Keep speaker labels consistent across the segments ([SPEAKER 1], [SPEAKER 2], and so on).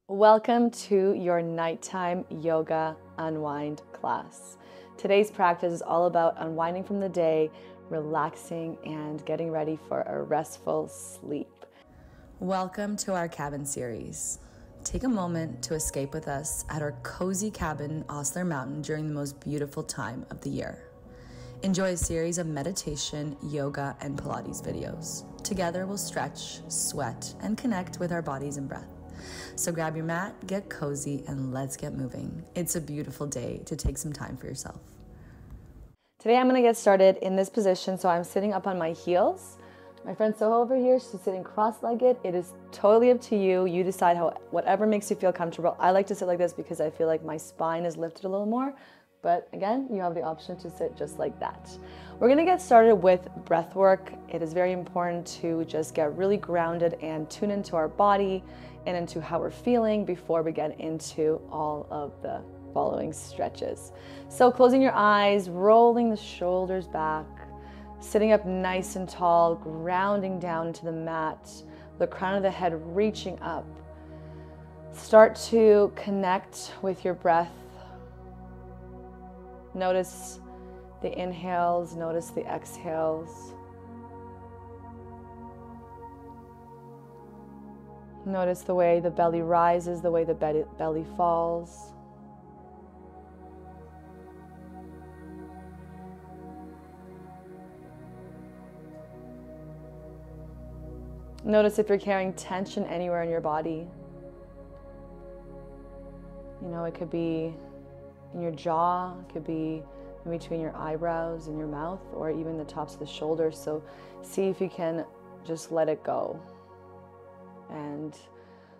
[SPEAKER 1] Welcome to your nighttime yoga unwind class. Today's practice is all about unwinding from the day, relaxing, and getting ready for a restful sleep. Welcome to our cabin series. Take a moment to escape with us at our cozy cabin in Osler Mountain during the most beautiful time of the year. Enjoy a series of meditation, yoga, and Pilates videos. Together we'll stretch, sweat, and connect with our bodies and breath. So grab your mat, get cozy, and let's get moving. It's a beautiful day to take some time for yourself. Today I'm going to get started in this position. So I'm sitting up on my heels. My friend Soho over here, she's sitting cross-legged. It is totally up to you. You decide whatever makes you feel comfortable. I like to sit like this because I feel like my spine is lifted a little more. But again, you have the option to sit just like that. We're going to get started with breath work. It is very important to just get really grounded and tune into our body and into how we're feeling before we get into all of the following stretches. So closing your eyes, rolling the shoulders back, sitting up nice and tall, grounding down into the mat, the crown of the head reaching up. Start to connect with your breath. Notice the inhales, notice the exhales. Notice the way the belly rises, the way the belly falls. Notice if you're carrying tension anywhere in your body. You know, it could be in your jaw, it could be in between your eyebrows and your mouth, or even the tops of the shoulders. So see if you can just let it go and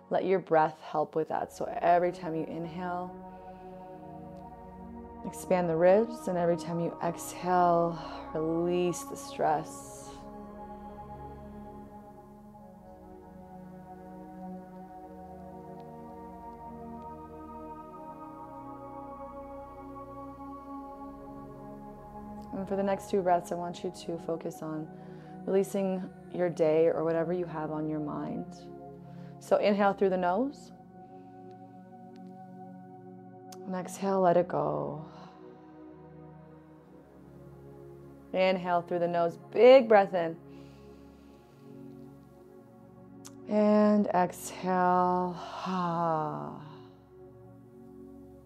[SPEAKER 1] let your breath help with that. So every time you inhale, expand the ribs, and every time you exhale, release the stress. And for the next two breaths, I want you to focus on releasing your day or whatever you have on your mind. So inhale through the nose. And exhale, let it go. Inhale through the nose, big breath in. And exhale.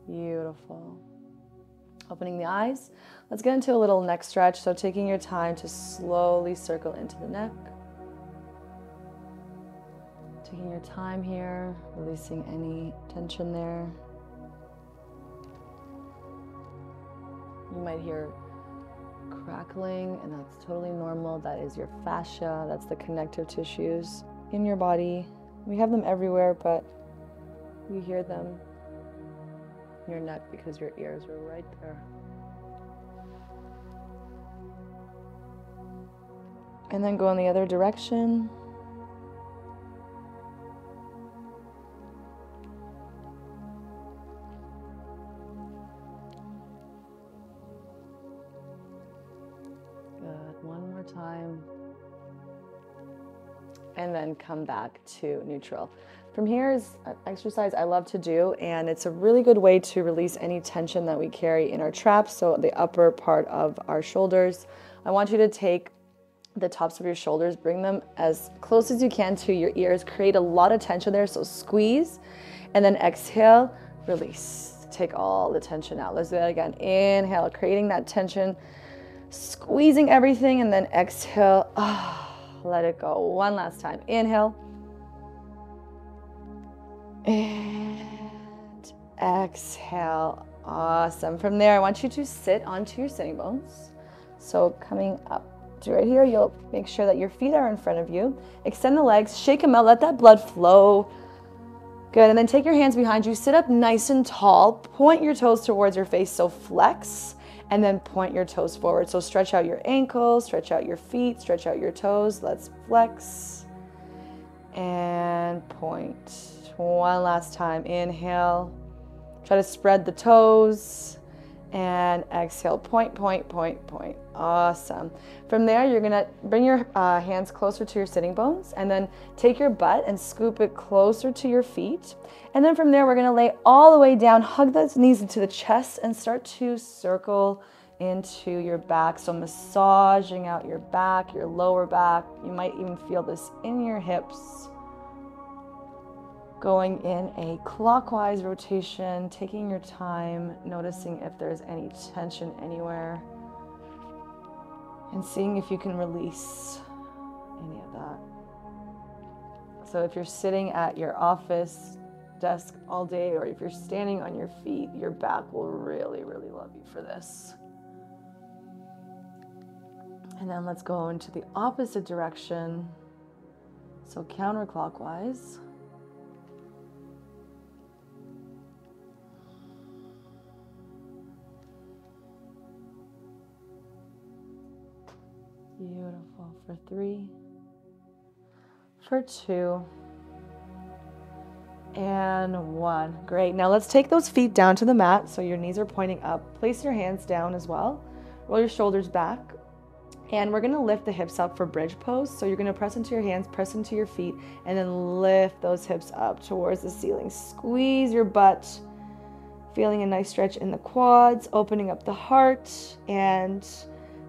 [SPEAKER 1] Beautiful. Opening the eyes. Let's get into a little neck stretch. So taking your time to slowly circle into the neck. Taking your time here, releasing any tension there. You might hear crackling, and that's totally normal. That is your fascia. That's the connective tissues in your body. We have them everywhere, but you hear them in your neck because your ears are right there. And then go in the other direction. Good. One more time. And then come back to neutral. From here is an exercise I love to do, and it's a really good way to release any tension that we carry in our traps, so the upper part of our shoulders. I want you to take the tops of your shoulders, bring them as close as you can to your ears, create a lot of tension there, so squeeze, and then exhale, release. Take all the tension out. Let's do that again. Inhale, creating that tension, squeezing everything, and then exhale, let it go. One last time. Inhale. And exhale. Awesome. From there, I want you to sit onto your sitting bones. So coming up to right here, you'll make sure that your feet are in front of you. Extend the legs, shake them out, let that blood flow. Good, and then take your hands behind you, sit up nice and tall, point your toes towards your face, so flex, and then point your toes forward. So stretch out your ankles, stretch out your feet, stretch out your toes. Let's flex and point. One last time, inhale. Try to spread the toes. And exhale, point, point, point, point. Awesome. From there, you're gonna bring your hands closer to your sitting bones and then take your butt and scoop it closer to your feet. And then from there, we're gonna lay all the way down, hug those knees into the chest and start to circle into your back. So massaging out your back, your lower back. You might even feel this in your hips. Going in a clockwise rotation, taking your time, noticing if there's any tension anywhere, and seeing if you can release any of that. So if you're sitting at your office desk all day, or if you're standing on your feet, your back will really, really love you for this. And then let's go into the opposite direction. So counterclockwise. Beautiful. For 3, for 2, and 1. Great. Now let's take those feet down to the mat so your knees are pointing up. Place your hands down as well. Roll your shoulders back. And we're going to lift the hips up for bridge pose. So you're going to press into your hands, press into your feet, and then lift those hips up towards the ceiling. Squeeze your butt, feeling a nice stretch in the quads, opening up the heart, and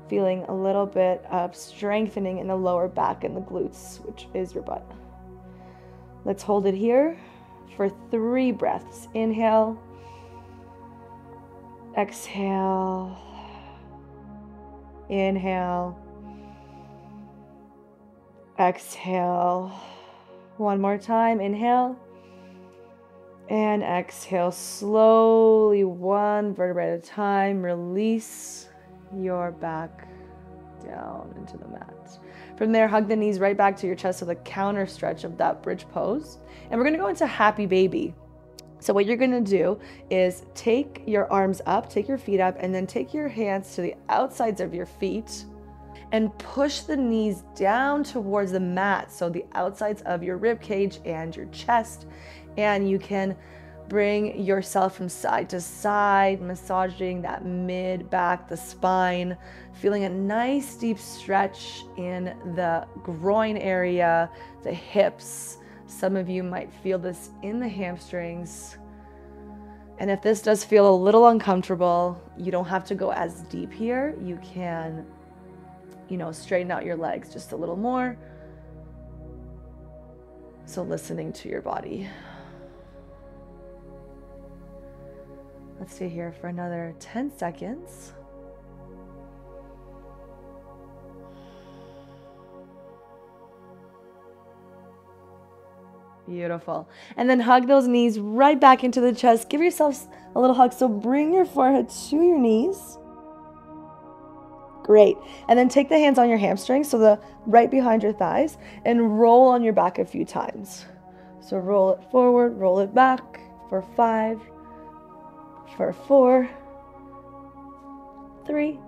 [SPEAKER 1] feeling a little bit of strengthening in the lower back and the glutes, which is your butt. Let's hold it here for 3 breaths. Inhale, exhale, inhale, exhale. One more time. Inhale and exhale. Slowly, one vertebrae at a time, release your back down into the mat. From there, hug the knees right back to your chest, so the counter stretch of that bridge pose. And we're going to go into happy baby. So what you're going to do is take your arms up, take your feet up, and then take your hands to the outsides of your feet and push the knees down towards the mat, so the outsides of your rib cage and your chest. And you can bring yourself from side to side, massaging that mid back, the spine, feeling a nice deep stretch in the groin area, the hips. Some of you might feel this in the hamstrings. And if this does feel a little uncomfortable, you don't have to go as deep here. You can, straighten out your legs just a little more. So listening to your body. Let's stay here for another 10 seconds. Beautiful. And then hug those knees right back into the chest. Give yourself a little hug. So bring your forehead to your knees. Great. And then take the hands on your hamstrings, so the right behind your thighs, and roll on your back a few times. So roll it forward, roll it back for 5, for 4, 3,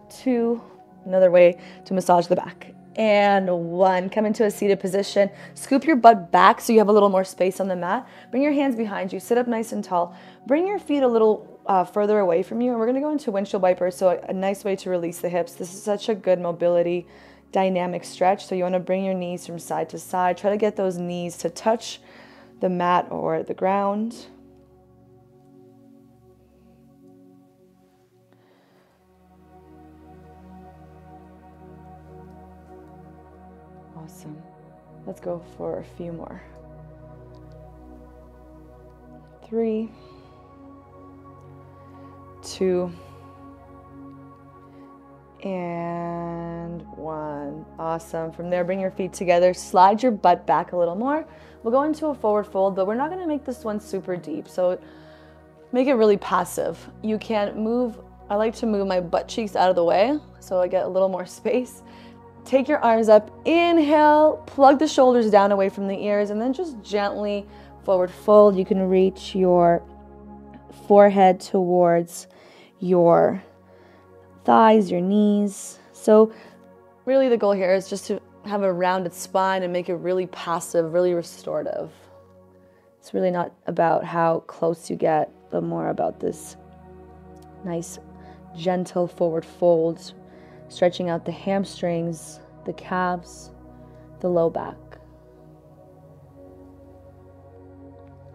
[SPEAKER 1] 2, another way to massage the back, and 1. Come into a seated position. Scoop your butt back so you have a little more space on the mat. Bring your hands behind you. Sit up nice and tall. Bring your feet a little further away from you, and we're going to go into windshield wiper, so a nice way to release the hips. This is such a good mobility dynamic stretch. So you want to bring your knees from side to side. Try to get those knees to touch the mat or the ground. Awesome. Let's go for a few more. 3, 2, and 1. Awesome. From there, bring your feet together. Slide your butt back a little more. We'll go into a forward fold, but we're not going to make this one super deep. So make it really passive. You can move. I like to move my butt cheeks out of the way so I get a little more space. Take your arms up. Inhale. Plug the shoulders down away from the ears, and then just gently forward fold. You can reach your forehead towards your thighs, your knees. So really the goal here is just to have a rounded spine and make it really passive, really restorative. It's really not about how close you get bit more about this nice, gentle forward fold, stretching out the hamstrings, the calves, the low back.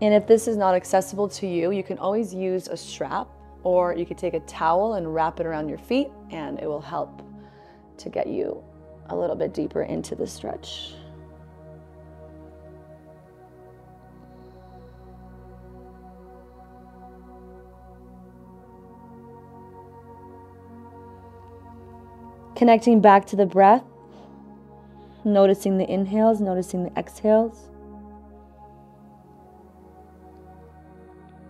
[SPEAKER 1] And if this is not accessible to you, you can always use a strap, or you could take a towel and wrap it around your feet, and it will help to get you a little bit deeper into the stretch. Connecting back to the breath, noticing the inhales, noticing the exhales.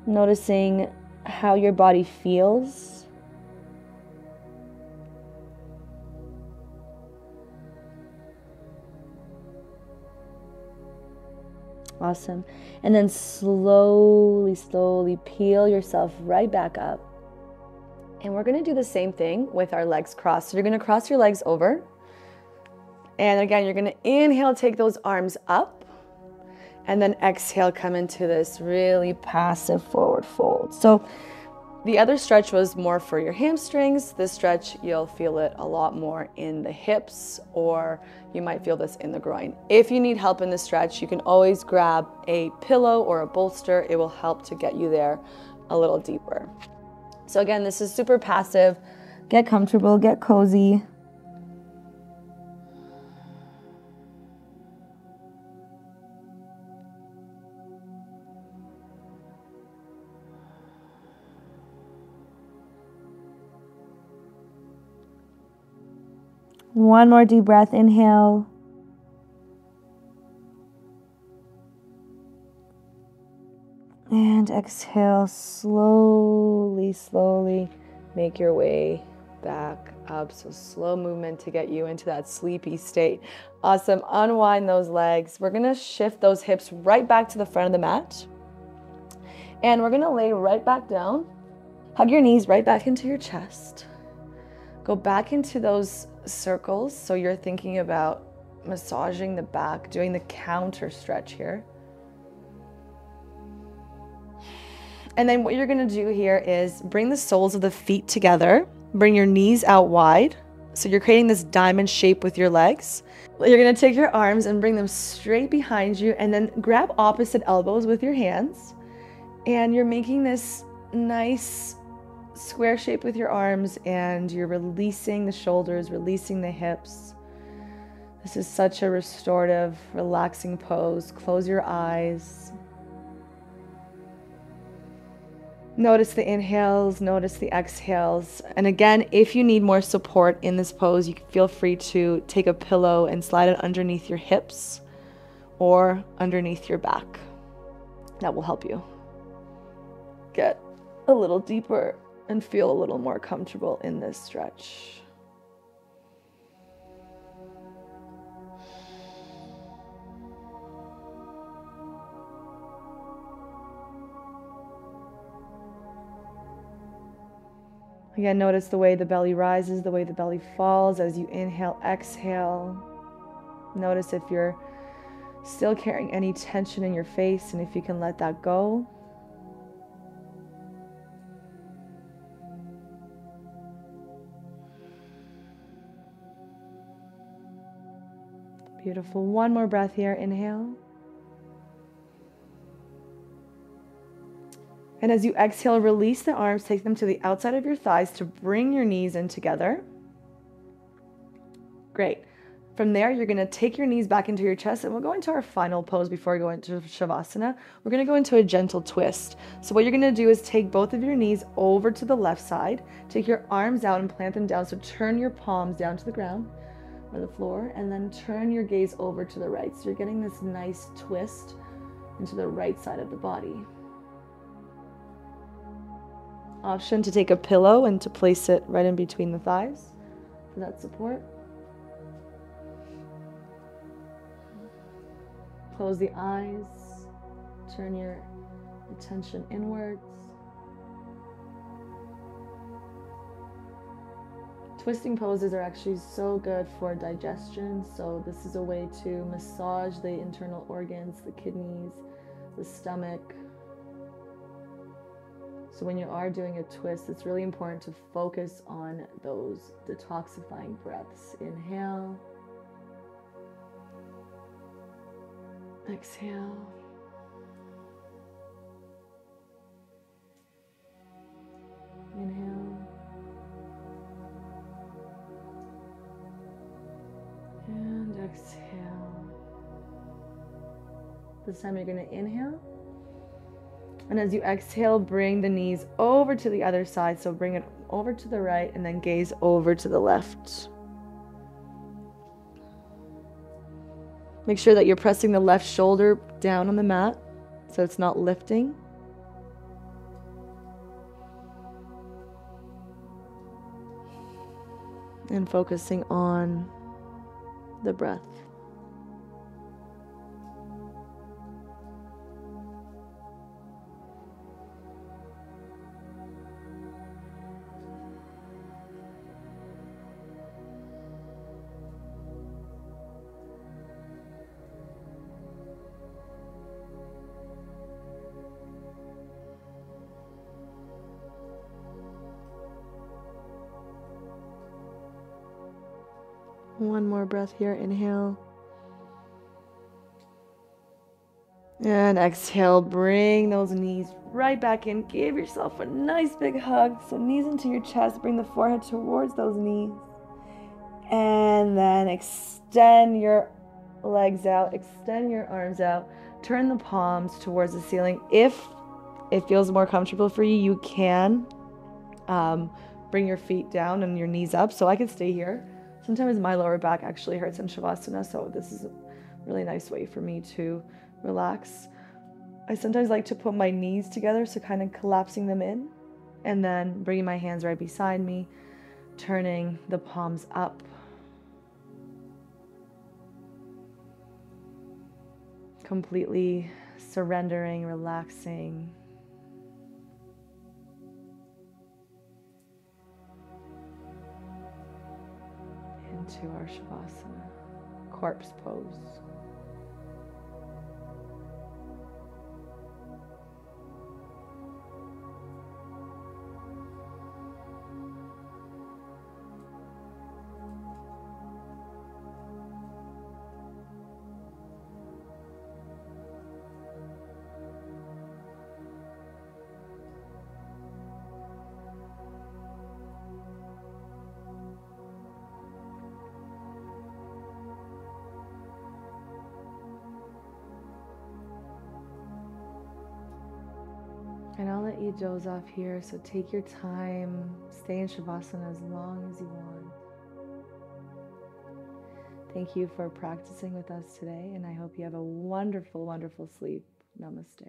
[SPEAKER 1] Noticing how your body feels. Awesome. And then slowly, slowly peel yourself right back up. And we're going to do the same thing with our legs crossed. So you're going to cross your legs over. And again, you're going to inhale, take those arms up. And then exhale, come into this really passive forward fold. So the other stretch was more for your hamstrings. This stretch, you'll feel it a lot more in the hips, or you might feel this in the groin. If you need help in the stretch, you can always grab a pillow or a bolster. It will help to get you there a little deeper. So again, this is super passive. Get comfortable, get cozy. One more deep breath, inhale. And exhale, slowly, slowly make your way back up. So slow movement to get you into that sleepy state. Awesome, unwind those legs. We're gonna shift those hips right back to the front of the mat. And we're gonna lay right back down. Hug your knees right back into your chest. Go back into those circles. So you're thinking about massaging the back, doing the counter stretch here. And then what you're gonna do here is bring the soles of the feet together, bring your knees out wide. So you're creating this diamond shape with your legs. You're gonna take your arms and bring them straight behind you, and then grab opposite elbows with your hands. And you're making this nice square shape with your arms, and you're releasing the shoulders, releasing the hips. This is such a restorative, relaxing pose. Close your eyes. Notice the inhales, notice the exhales. And again, if you need more support in this pose, you can feel free to take a pillow and slide it underneath your hips or underneath your back. That will help you get a little deeper and feel a little more comfortable in this stretch. Again, notice the way the belly rises, the way the belly falls as you inhale, exhale. Notice if you're still carrying any tension in your face, and if you can let that go. Beautiful. One more breath here. Inhale. And as you exhale, release the arms, take them to the outside of your thighs to bring your knees in together. Great. From there, you're going to take your knees back into your chest, and we'll go into our final pose before we go into Shavasana. We're going to go into a gentle twist. So what you're going to do is take both of your knees over to the left side, take your arms out and plant them down. So turn your palms down to the ground or the floor, and then turn your gaze over to the right. So you're getting this nice twist into the right side of the body. Option to take a pillow and to place it right in between the thighs for that support. Close the eyes, turn your attention inwards. Twisting poses are actually so good for digestion, so this is a way to massage the internal organs, the kidneys, the stomach. So when you are doing a twist, it's really important to focus on those detoxifying breaths. Inhale. Exhale. Inhale. And exhale. This time you're going to inhale. And as you exhale, bring the knees over to the other side. So bring it over to the right and then gaze over to the left. Make sure that you're pressing the left shoulder down on the mat so it's not lifting. And focusing on the breath. One more breath here. Inhale. And exhale. Bring those knees right back in. Give yourself a nice big hug. So knees into your chest. Bring the forehead towards those knees. And then extend your legs out. Extend your arms out. Turn the palms towards the ceiling. If it feels more comfortable for you, you can bring your feet down and your knees up. So I could stay here. Sometimes my lower back actually hurts in Shavasana, so this is a really nice way for me to relax. I sometimes like to put my knees together, so kind of collapsing them in, and then bringing my hands right beside me, turning the palms up. Completely surrendering, relaxing. Into our Shavasana, corpse pose. And I'll let you doze off here, so take your time, stay in Shavasana as long as you want. Thank you for practicing with us today, and I hope you have a wonderful, wonderful sleep. Namaste.